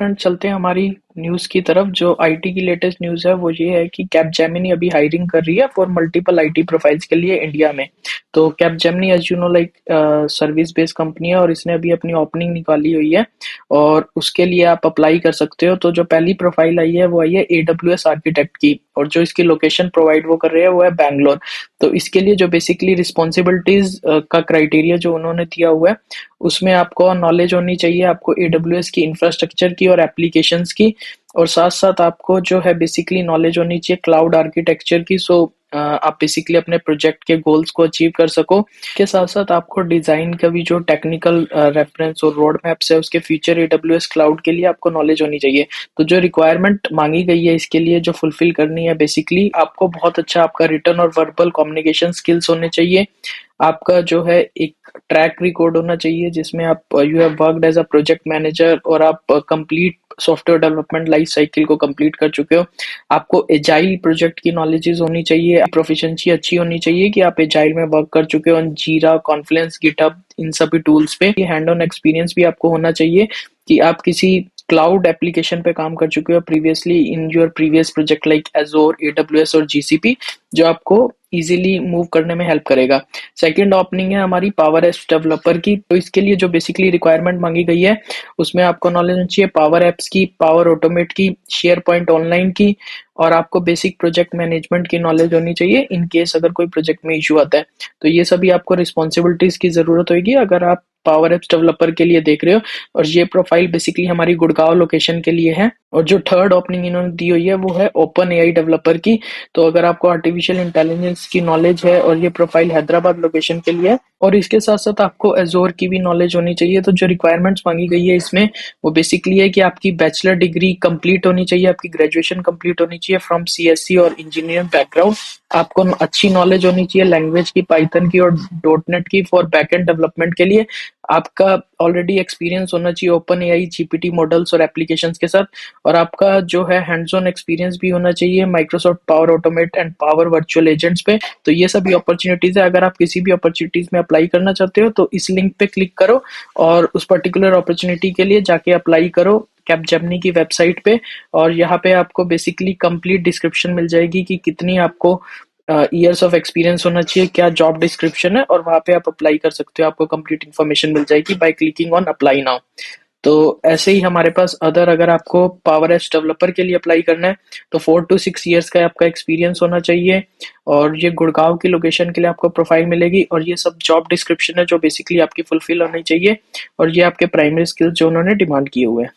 Friend चलते हैं हमारी न्यूज़ की तरफ। जो आईटी की लेटेस्ट न्यूज़ है वो ये है कि कैपजेमिनी अभी हायरिंग कर रही है फॉर मल्टीपल आईटी प्रोफाइल्स के लिए इंडिया में। तो Capgemini as you know like service based company है और इसने अभी अपनी ओपनिंग निकाली हुई है और उसके लिए आप अप्लाई कर सकते हो। तो जो पहली प्रोफाइल आई है वो आई है एडब्ल्यूएस आर्किटेक्ट की, और जो इसकी लोकेशन प्रोवाइड वो कर रहे हैं वो है बैंगलोर। तो इसके लिए जो बेसिकली रिस्पॉन्सिबिलिटीज का क्राइटेरिया जो उन्होंने दिया हुआ है उसमें आपको नॉलेज होनी चाहिए, आपको एडब्ल्यूएस की इंफ्रास्ट्रक्चर की और एप्लीकेशंस की, और साथ साथ आपको जो है बेसिकली नॉलेज होनी चाहिए क्लाउड आर्किटेक्चर की। सो आप बेसिकली अपने प्रोजेक्ट के गोल्स को अचीव कर सको। के साथ साथ आपको डिजाइन का भी जो टेक्निकल रेफरेंस और रोड मैप्स है उसके फ्यूचर एडब्ल्यूएस क्लाउड के लिए आपको नॉलेज होनी चाहिए। तो जो रिक्वायरमेंट मांगी गई है इसके लिए जो फुलफिल करनी है, बेसिकली आपको बहुत अच्छा आपका रिटर्न और वर्बल कम्युनिकेशन स्किल्स होने चाहिए। आपका जो है एक ट्रैक रिकॉर्ड होना चाहिए जिसमें आप you have worked as a project manager और आप complete software development life cycle को कंप्लीट कर चुके हो। आपको एजाइल प्रोजेक्ट की नॉलेजेस होनी चाहिए, प्रोफिशिएंसी अच्छी होनी चाहिए कि आप एजाइल में वर्क कर चुके हो, जीरा, कॉन्फ्लुएंस, गिटहब, इन सभी टूल्स पे। ये हैंड ऑन एक्सपीरियंस भी आपको होना चाहिए कि आप किसी क्लाउड एप्लीकेशन पे काम कर चुके हो previously in your previous project like एजोर, AWS और जीसीपी, जो आपको इजीली मूव करने में हेल्प करेगा। सेकंड ओपनिंग है हमारी पावर एप्स डेवलपर की। तो इसके लिए जो बेसिकली रिक्वायरमेंट मांगी गई है उसमें आपको नॉलेज होनी चाहिए पावर एप्स की, पावर ऑटोमेट की, शेयर पॉइंट ऑनलाइन की, और आपको बेसिक प्रोजेक्ट मैनेजमेंट की नॉलेज होनी चाहिए इन केस अगर कोई प्रोजेक्ट में इशू आता है। तो ये सभी आपको रिस्पॉन्सिबिलिटीज की जरूरत होगी अगर आप पावर एप्स डेवलपर के लिए देख रहे हो। और ये प्रोफाइल बेसिकली हमारी गुड़गांव लोकेशन के लिए है। और जो थर्ड ओपनिंग इन्होंने दी हुई है वो है ओपन एआई डेवलपर की। तो अगर आपको आर्टिफिशियल इंटेलिजेंस की नॉलेज है, और ये प्रोफाइल हैदराबाद लोकेशन के लिए है, और इसके साथ साथ आपको एजोर की भी नॉलेज होनी चाहिए। तो जो रिक्वायरमेंट्स मांगी गई है इसमें वो बेसिकली है कि आपकी बैचलर डिग्री कंप्लीट होनी चाहिए, आपकी ग्रेजुएशन कंप्लीट होनी चाहिए फ्रॉम सीएससी और इंजीनियरिंग बैकग्राउंड। आपको अच्छी नॉलेज होनी चाहिए लैंग्वेज की, पाइथन की और डॉटनेट की फॉर बैकएंड डेवलपमेंट के लिए। आपका ऑलरेडी एक्सपीरियंस होना चाहिए ओपन एआई, जीपीटी मॉडल्स और एप्लीकेशंस के साथ। और आपका जो है हैंड्स ऑन एक्सपीरियंस भी होना चाहिए Microsoft power automate and power virtual agents पे। तो ये सभी अपॉर्चुनिटीज है। अगर आप किसी भी अपॉर्चुनिटीज में अप्लाई करना चाहते हो तो इस लिंक पे क्लिक करो और उस पर्टिकुलर अपॉर्चुनिटी के लिए जाके अप्लाई करो कैपजेमिनी की वेबसाइट पे। और यहाँ पे आपको बेसिकली कंप्लीट डिस्क्रिप्शन मिल जाएगी कि कितनी आपको ईयर्स ऑफ एक्सपीरियंस होना चाहिए, क्या जॉब डिस्क्रिप्शन है, और वहां पे आप अप्लाई कर सकते हो। आपको कंप्लीट इन्फॉर्मेशन मिल जाएगी by clicking on apply now. तो ऐसे ही हमारे पास अगर आपको पावर एप्स डेवलपर के लिए अप्लाई करना है तो 4 to 6 years का आपका एक्सपीरियंस होना चाहिए। और ये गुड़गांव की लोकेशन के लिए आपको प्रोफाइल मिलेगी, और ये सब जॉब डिस्क्रिप्शन है जो बेसिकली आपकी फुलफिल होनी चाहिए, और ये आपके प्राइमरी स्किल्स जो उन्होंने डिमांड किए हुए हैं।